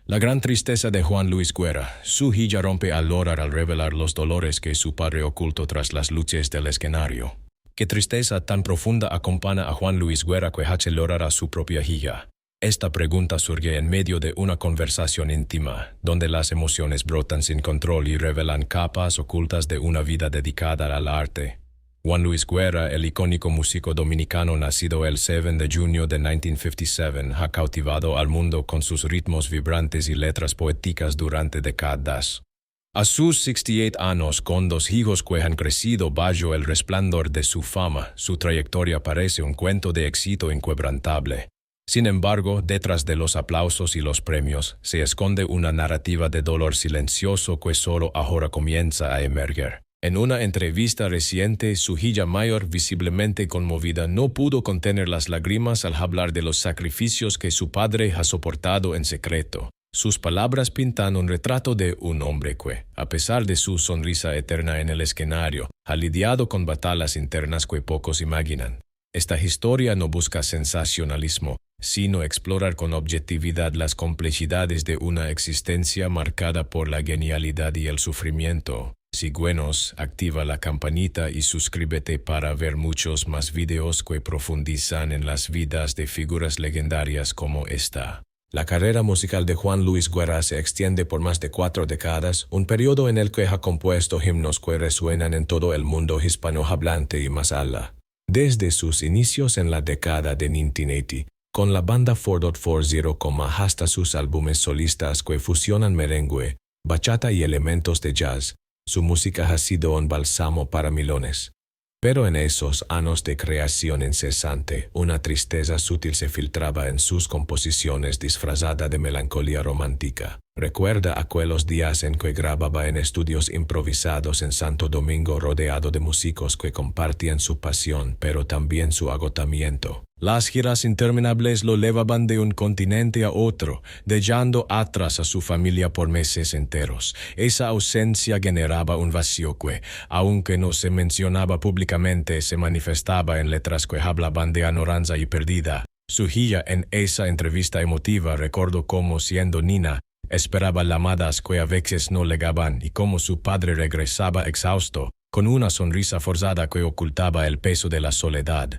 La gran tristeza de Juan Luis Guerra. Su hija rompe al llorar al revelar los dolores que su padre ocultó tras las luces del escenario. ¿Qué tristeza tan profunda acompaña a Juan Luis Guerra que hace llorar a su propia hija? Esta pregunta surge en medio de una conversación íntima, donde las emociones brotan sin control y revelan capas ocultas de una vida dedicada al arte. Juan Luis Guerra, el icónico músico dominicano nacido el 7 de junio de 1957, ha cautivado al mundo con sus ritmos vibrantes y letras poéticas durante décadas. A sus 68 años, con 2 hijos que han crecido bajo el resplandor de su fama, su trayectoria parece un cuento de éxito inquebrantable. Sin embargo, detrás de los aplausos y los premios, se esconde una narrativa de dolor silencioso que solo ahora comienza a emerger. En una entrevista reciente, su hija mayor, visiblemente conmovida, no pudo contener las lágrimas al hablar de los sacrificios que su padre ha soportado en secreto. Sus palabras pintan un retrato de un hombre que, a pesar de su sonrisa eterna en el escenario, ha lidiado con batallas internas que pocos imaginan. Esta historia no busca sensacionalismo, sino explorar con objetividad las complejidades de una existencia marcada por la genialidad y el sufrimiento. Si buenos, activa la campanita y suscríbete para ver muchos más videos que profundizan en las vidas de figuras legendarias como esta. La carrera musical de Juan Luis Guerra se extiende por más de 4 décadas, un periodo en el que ha compuesto himnos que resuenan en todo el mundo hispanohablante y más allá. Desde sus inicios en la década de 1980, con la banda 440, hasta sus álbumes solistas que fusionan merengue, bachata y elementos de jazz, su música ha sido un bálsamo para millones. Pero en esos años de creación incesante, una tristeza sutil se filtraba en sus composiciones disfrazada de melancolía romántica. Recuerda aquellos días en que grababa en estudios improvisados en Santo Domingo rodeado de músicos que compartían su pasión, pero también su agotamiento. Las giras interminables lo llevaban de un continente a otro, dejando atrás a su familia por meses enteros. Esa ausencia generaba un vacío que, aunque no se mencionaba públicamente, se manifestaba en letras que hablaban de añoranza y pérdida. Su hija en esa entrevista emotiva recordó cómo, siendo niña, esperaba llamadas que a veces no llegaban y cómo su padre regresaba exhausto, con una sonrisa forzada que ocultaba el peso de la soledad.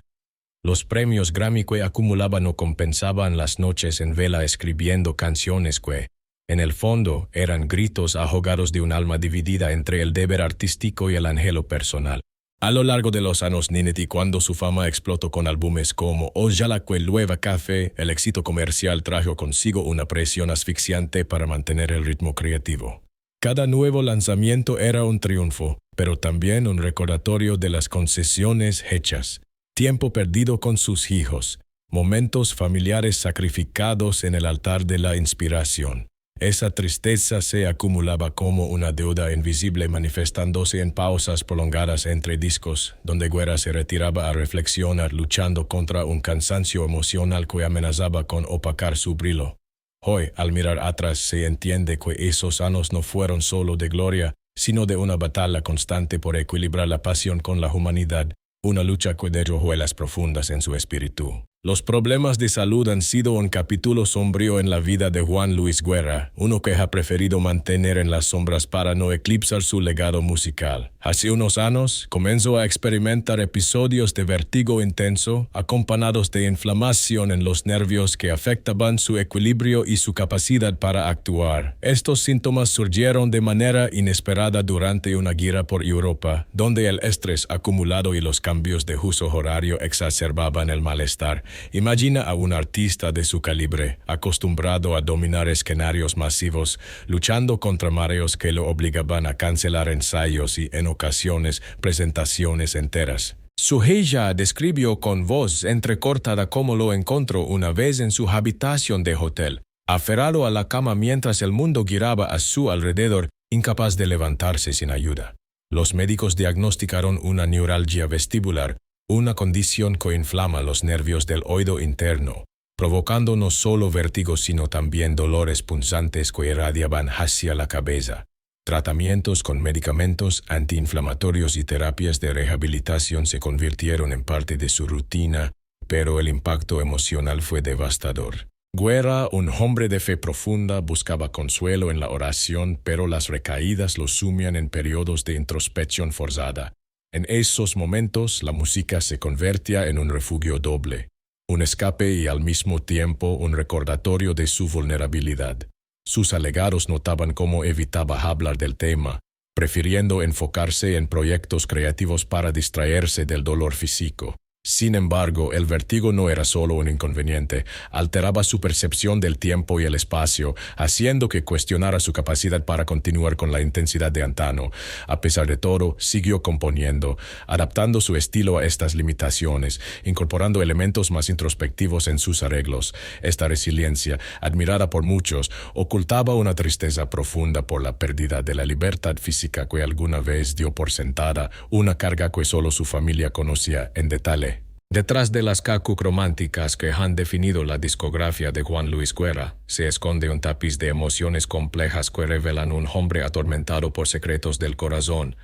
Los premios Grammy que acumulaba no compensaban las noches en vela escribiendo canciones que, en el fondo, eran gritos ahogados de un alma dividida entre el deber artístico y el anhelo personal. A lo largo de los años 90, cuando su fama explotó con álbumes como Ojalá que llueva café, el éxito comercial trajo consigo una presión asfixiante para mantener el ritmo creativo. Cada nuevo lanzamiento era un triunfo, pero también un recordatorio de las concesiones hechas. Tiempo perdido con sus hijos, momentos familiares sacrificados en el altar de la inspiración. Esa tristeza se acumulaba como una deuda invisible manifestándose en pausas prolongadas entre discos, donde Guerra se retiraba a reflexionar luchando contra un cansancio emocional que amenazaba con opacar su brillo. Hoy, al mirar atrás, se entiende que esos años no fueron solo de gloria, sino de una batalla constante por equilibrar la pasión con la humanidad, una lucha que dejó huellas profundas en su espíritu. Los problemas de salud han sido un capítulo sombrío en la vida de Juan Luis Guerra, uno que ha preferido mantener en las sombras para no eclipsar su legado musical. Hace unos años, comenzó a experimentar episodios de vértigo intenso, acompañados de inflamación en los nervios que afectaban su equilibrio y su capacidad para actuar. Estos síntomas surgieron de manera inesperada durante una gira por Europa, donde el estrés acumulado y los cambios de uso horario exacerbaban el malestar. Imagina a un artista de su calibre, acostumbrado a dominar escenarios masivos, luchando contra mareos que lo obligaban a cancelar ensayos y, en ocasiones, presentaciones enteras. Su hija describió con voz entrecortada cómo lo encontró una vez en su habitación de hotel, aferrado a la cama mientras el mundo giraba a su alrededor, incapaz de levantarse sin ayuda. Los médicos diagnosticaron una neuralgia vestibular, una condición que inflama los nervios del oído interno, provocando no solo vértigo sino también dolores punzantes que irradiaban hacia la cabeza. Tratamientos con medicamentos antiinflamatorios y terapias de rehabilitación se convirtieron en parte de su rutina, pero el impacto emocional fue devastador. Guerra, un hombre de fe profunda, buscaba consuelo en la oración, pero las recaídas lo sumían en periodos de introspección forzada. En esos momentos, la música se convertía en un refugio doble, un escape y al mismo tiempo un recordatorio de su vulnerabilidad. Sus allegados notaban cómo evitaba hablar del tema, prefiriendo enfocarse en proyectos creativos para distraerse del dolor físico. Sin embargo, el vértigo no era solo un inconveniente, alteraba su percepción del tiempo y el espacio, haciendo que cuestionara su capacidad para continuar con la intensidad de antaño. A pesar de todo, siguió componiendo, adaptando su estilo a estas limitaciones, incorporando elementos más introspectivos en sus arreglos. Esta resiliencia, admirada por muchos, ocultaba una tristeza profunda por la pérdida de la libertad física que alguna vez dio por sentada, una carga que solo su familia conocía en detalle. Detrás de las cacuc románticas que han definido la discografía de Juan Luis Guerra, se esconde un tapiz de emociones complejas que revelan un hombre atormentado por secretos del corazón.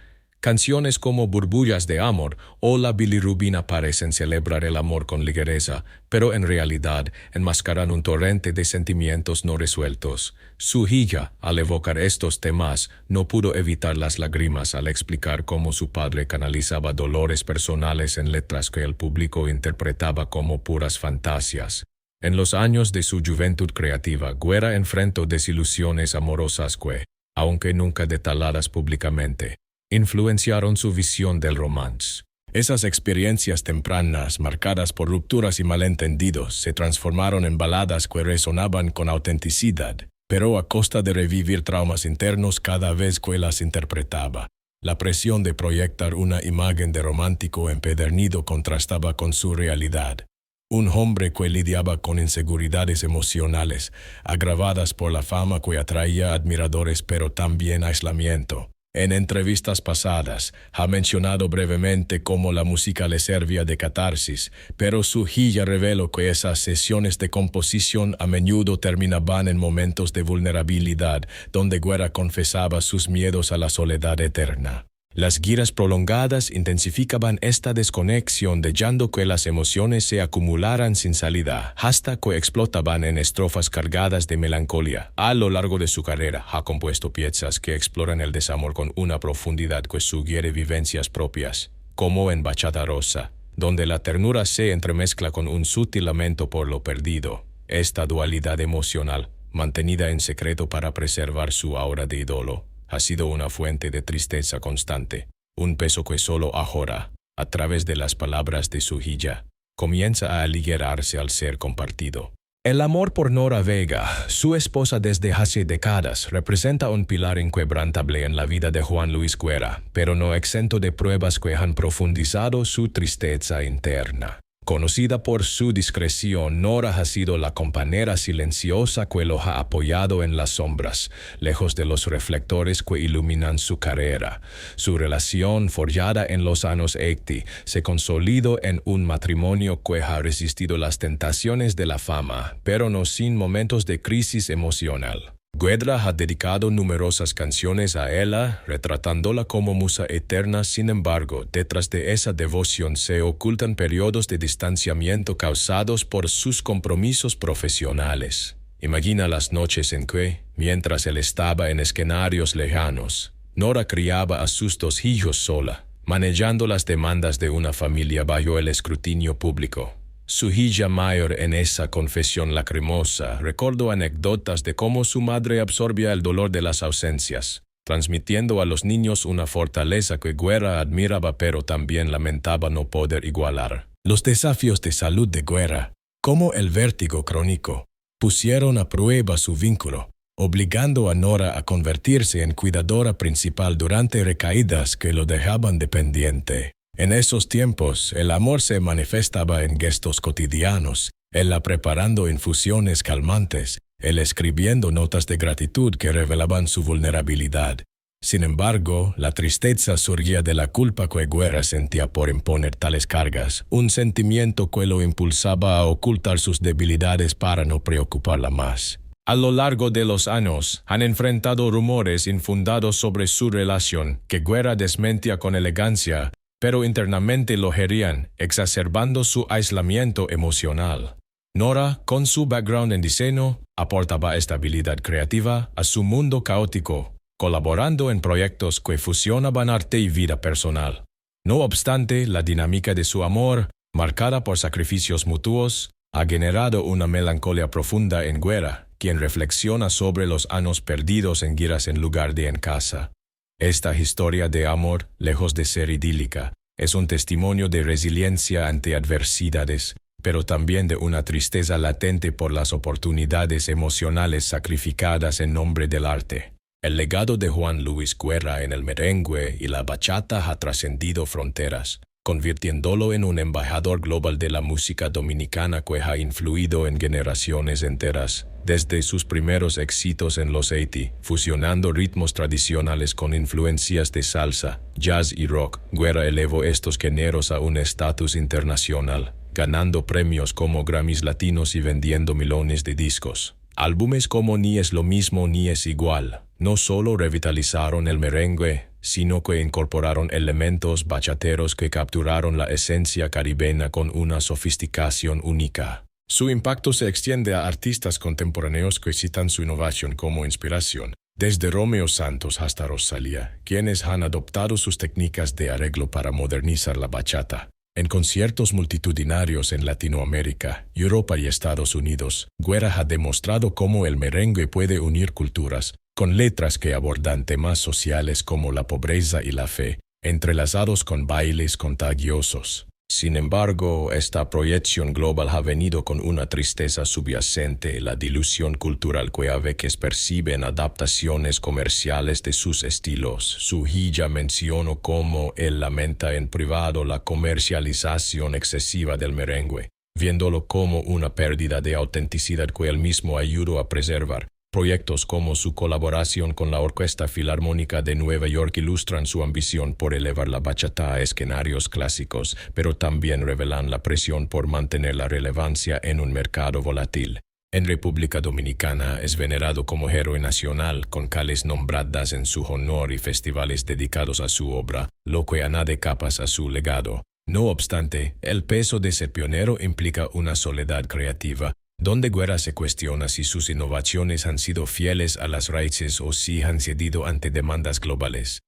Canciones como Burbullas de Amor o La Bilirrubina parecen celebrar el amor con ligereza, pero en realidad enmascaran un torrente de sentimientos no resueltos. Su hija, al evocar estos temas, no pudo evitar las lágrimas al explicar cómo su padre canalizaba dolores personales en letras que el público interpretaba como puras fantasías. En los años de su juventud creativa, Guerra enfrentó desilusiones amorosas que, aunque nunca detaladas públicamente, influenciaron su visión del romance. Esas experiencias tempranas, marcadas por rupturas y malentendidos, se transformaron en baladas que resonaban con autenticidad, pero a costa de revivir traumas internos cada vez que las interpretaba. La presión de proyectar una imagen de romántico empedernido contrastaba con su realidad. Un hombre que lidiaba con inseguridades emocionales, agravadas por la fama que atraía admiradores pero también aislamiento. En entrevistas pasadas, ha mencionado brevemente cómo la música le servía de catarsis, pero su hija reveló que esas sesiones de composición a menudo terminaban en momentos de vulnerabilidad, donde Guerra confesaba sus miedos a la soledad eterna. Las giras prolongadas intensificaban esta desconexión, dejando que las emociones se acumularan sin salida, hasta que explotaban en estrofas cargadas de melancolía. A lo largo de su carrera, ha compuesto piezas que exploran el desamor con una profundidad que sugiere vivencias propias, como en Bachata Rosa, donde la ternura se entremezcla con un sutil lamento por lo perdido. Esta dualidad emocional, mantenida en secreto para preservar su aura de ídolo, ha sido una fuente de tristeza constante, un peso que solo ahora, a través de las palabras de su hija, comienza a aligerarse al ser compartido. El amor por Nora Vega, su esposa desde hace décadas, representa un pilar inquebrantable en la vida de Juan Luis Guerra, pero no exento de pruebas que han profundizado su tristeza interna. Conocida por su discreción, Nora ha sido la compañera silenciosa que lo ha apoyado en las sombras, lejos de los reflectores que iluminan su carrera. Su relación, forjada en los años 80, se consolidó en un matrimonio que ha resistido las tentaciones de la fama, pero no sin momentos de crisis emocional. Guerra ha dedicado numerosas canciones a ella, retratándola como musa eterna. Sin embargo, detrás de esa devoción se ocultan periodos de distanciamiento causados por sus compromisos profesionales. Imagina las noches en que, mientras él estaba en escenarios lejanos, Nora criaba a sus dos hijos sola, manejando las demandas de una familia bajo el escrutinio público. Su hija mayor, en esa confesión lacrimosa, recordó anécdotas de cómo su madre absorbía el dolor de las ausencias, transmitiendo a los niños una fortaleza que Guerra admiraba pero también lamentaba no poder igualar. Los desafíos de salud de Guerra, como el vértigo crónico, pusieron a prueba su vínculo, obligando a Nora a convertirse en cuidadora principal durante recaídas que lo dejaban dependiente. En esos tiempos, el amor se manifestaba en gestos cotidianos, ella preparando infusiones calmantes, él escribiendo notas de gratitud que revelaban su vulnerabilidad. Sin embargo, la tristeza surgía de la culpa que Guerra sentía por imponer tales cargas, un sentimiento que lo impulsaba a ocultar sus debilidades para no preocuparla más. A lo largo de los años, han enfrentado rumores infundados sobre su relación, que Guerra desmentía con elegancia, pero internamente lo herían, exacerbando su aislamiento emocional. Nora, con su background en diseño, aportaba estabilidad creativa a su mundo caótico, colaborando en proyectos que fusionaban arte y vida personal. No obstante, la dinámica de su amor, marcada por sacrificios mutuos, ha generado una melancolía profunda en Guerra, quien reflexiona sobre los años perdidos en giras en lugar de en casa. Esta historia de amor, lejos de ser idílica, es un testimonio de resiliencia ante adversidades, pero también de una tristeza latente por las oportunidades emocionales sacrificadas en nombre del arte. El legado de Juan Luis Guerra en el merengue y la bachata ha trascendido fronteras, convirtiéndolo en un embajador global de la música dominicana que ha influido en generaciones enteras. Desde sus primeros éxitos en los 80, fusionando ritmos tradicionales con influencias de salsa, jazz y rock, Guerra elevó estos géneros a un estatus internacional, ganando premios como Grammys Latinos y vendiendo millones de discos. Álbumes como Ni es lo mismo ni es igual no solo revitalizaron el merengue, sino que incorporaron elementos bachateros que capturaron la esencia caribeña con una sofisticación única. Su impacto se extiende a artistas contemporáneos que citan su innovación como inspiración, desde Romeo Santos hasta Rosalía, quienes han adoptado sus técnicas de arreglo para modernizar la bachata. En conciertos multitudinarios en Latinoamérica, Europa y Estados Unidos, Guerra ha demostrado cómo el merengue puede unir culturas, con letras que abordan temas sociales como la pobreza y la fe, entrelazados con bailes contagiosos. Sin embargo, esta proyección global ha venido con una tristeza subyacente, la dilución cultural que a veces perciben adaptaciones comerciales de sus estilos. Sujilla mencionó cómo él lamenta en privado la comercialización excesiva del merengue, viéndolo como una pérdida de autenticidad que él mismo ayudó a preservar. Proyectos como su colaboración con la Orquesta Filarmónica de Nueva York ilustran su ambición por elevar la bachata a escenarios clásicos, pero también revelan la presión por mantener la relevancia en un mercado volátil. En República Dominicana es venerado como héroe nacional, con calles nombradas en su honor y festivales dedicados a su obra, lo que añade capas a su legado. No obstante, el peso de ser pionero implica una soledad creativa, donde Guerra se cuestiona si sus innovaciones han sido fieles a las raíces o si han cedido ante demandas globales.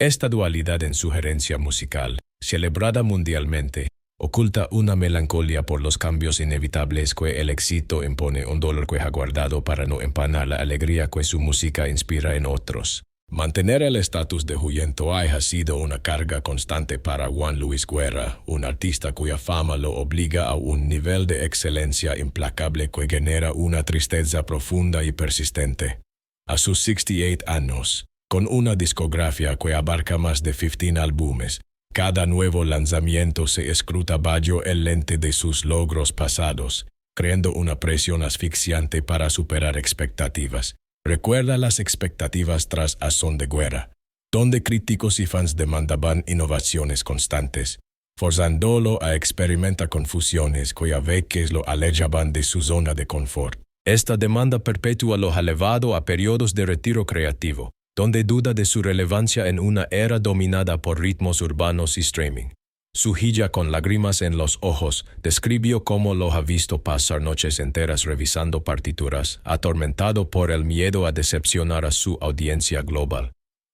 Esta dualidad en su gerencia musical, celebrada mundialmente, oculta una melancolía por los cambios inevitables que el éxito impone, un dolor que ha guardado para no empanar la alegría que su música inspira en otros. Mantener el estatus de Huyento ha sido una carga constante para Juan Luis Guerra, un artista cuya fama lo obliga a un nivel de excelencia implacable que genera una tristeza profunda y persistente. A sus 68 años, con una discografía que abarca más de 15 álbumes, cada nuevo lanzamiento se escruta bajo el lente de sus logros pasados, creando una presión asfixiante para superar expectativas. Recuerda las expectativas tras A Son de Guerra, donde críticos y fans demandaban innovaciones constantes, forzándolo a experimentar con fusiones que a veces lo alejaban de su zona de confort. Esta demanda perpetua lo ha llevado a periodos de retiro creativo, donde duda de su relevancia en una era dominada por ritmos urbanos y streaming. Sujilla, con lágrimas en los ojos, describió cómo lo ha visto pasar noches enteras revisando partituras, atormentado por el miedo a decepcionar a su audiencia global.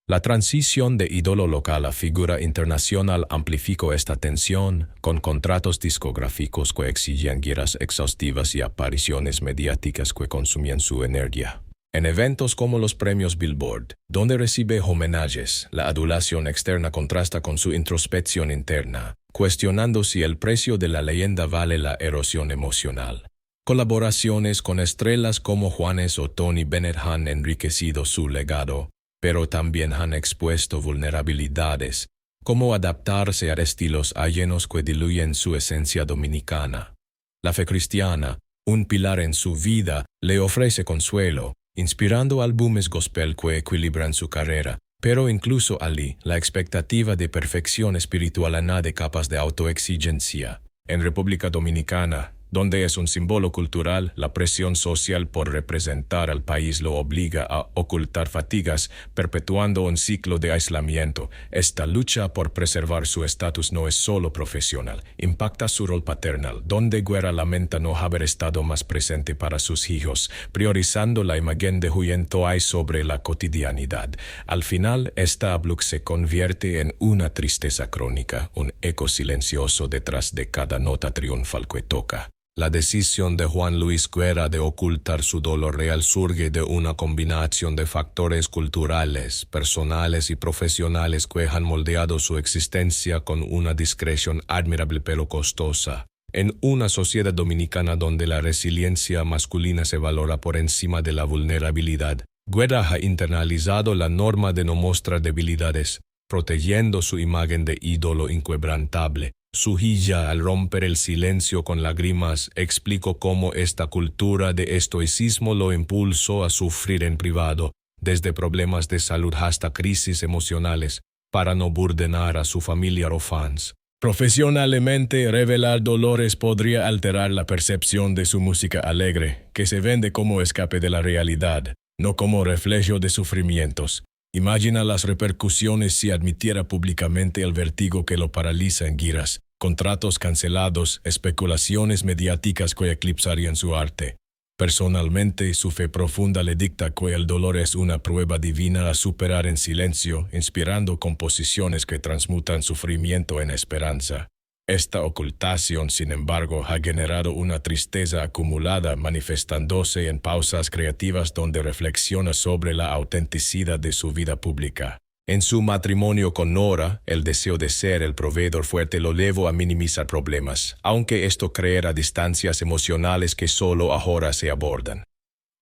La transición de ídolo local a figura internacional amplificó esta tensión, con contratos discográficos que exigían giras exhaustivas y apariciones mediáticas que consumían su energía. En eventos como los premios Billboard, donde recibe homenajes, la adulación externa contrasta con su introspección interna, cuestionando si el precio de la leyenda vale la erosión emocional. Colaboraciones con estrellas como Juanes o Tony Bennett han enriquecido su legado, pero también han expuesto vulnerabilidades, como adaptarse a estilos ajenos que diluyen su esencia dominicana. La fe cristiana, un pilar en su vida, le ofrece consuelo, inspirando álbumes gospel que equilibran su carrera, pero incluso allí, la expectativa de perfección espiritual añade capas de autoexigencia. En República Dominicana, Donde es un símbolo cultural, la presión social por representar al país lo obliga a ocultar fatigas, perpetuando un ciclo de aislamiento. Esta lucha por preservar su estatus no es solo profesional, impacta su rol paternal, donde Guerra lamenta no haber estado más presente para sus hijos, priorizando la imagen de Huyentoay sobre la cotidianidad. Al final, esta abluk se convierte en una tristeza crónica, un eco silencioso detrás de cada nota triunfal que toca. La decisión de Juan Luis Guerra de ocultar su dolor real surge de una combinación de factores culturales, personales y profesionales que han moldeado su existencia con una discreción admirable pero costosa. En una sociedad dominicana donde la resiliencia masculina se valora por encima de la vulnerabilidad, Guerra ha internalizado la norma de no mostrar debilidades, protegiendo su imagen de ídolo inquebrantable. Su hija, al romper el silencio con lágrimas, explicó cómo esta cultura de estoicismo lo impulsó a sufrir en privado, desde problemas de salud hasta crisis emocionales, para no burdenar a su familia o fans. Profesionalmente, revelar dolores podría alterar la percepción de su música alegre, que se vende como escape de la realidad, no como reflejo de sufrimientos. Imagina las repercusiones si admitiera públicamente el vértigo que lo paraliza en giras, contratos cancelados, especulaciones mediáticas que eclipsarían su arte. Personalmente, su fe profunda le dicta que el dolor es una prueba divina a superar en silencio, inspirando composiciones que transmutan sufrimiento en esperanza. Esta ocultación, sin embargo, ha generado una tristeza acumulada manifestándose en pausas creativas donde reflexiona sobre la autenticidad de su vida pública. En su matrimonio con Nora, el deseo de ser el proveedor fuerte lo llevó a minimizar problemas, aunque esto creara distancias emocionales que solo ahora se abordan.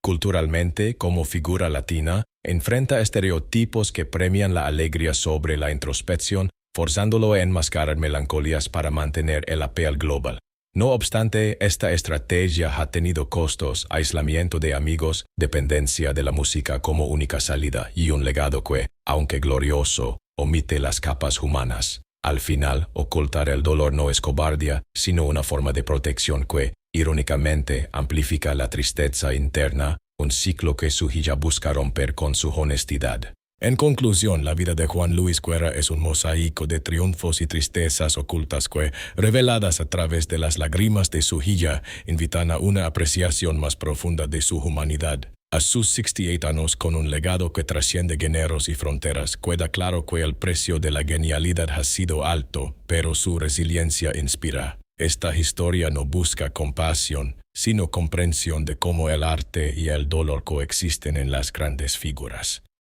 Culturalmente, como figura latina, enfrenta estereotipos que premian la alegría sobre la introspección, forzándolo a enmascarar melancolías para mantener el appeal global. No obstante, esta estrategia ha tenido costos, aislamiento de amigos, dependencia de la música como única salida y un legado que, aunque glorioso, omite las capas humanas. Al final, ocultar el dolor no es cobardía, sino una forma de protección que, irónicamente, amplifica la tristeza interna, un ciclo que su hija busca romper con su honestidad. En conclusión, la vida de Juan Luis Guerra es un mosaico de triunfos y tristezas ocultas que, reveladas a través de las lágrimas de su hija, invitan a una apreciación más profunda de su humanidad. A sus 68 años, con un legado que trasciende géneros y fronteras, queda claro que el precio de la genialidad ha sido alto, pero su resiliencia inspira. Esta historia no busca compasión, sino comprensión de cómo el arte y el dolor coexisten en las grandes figuras.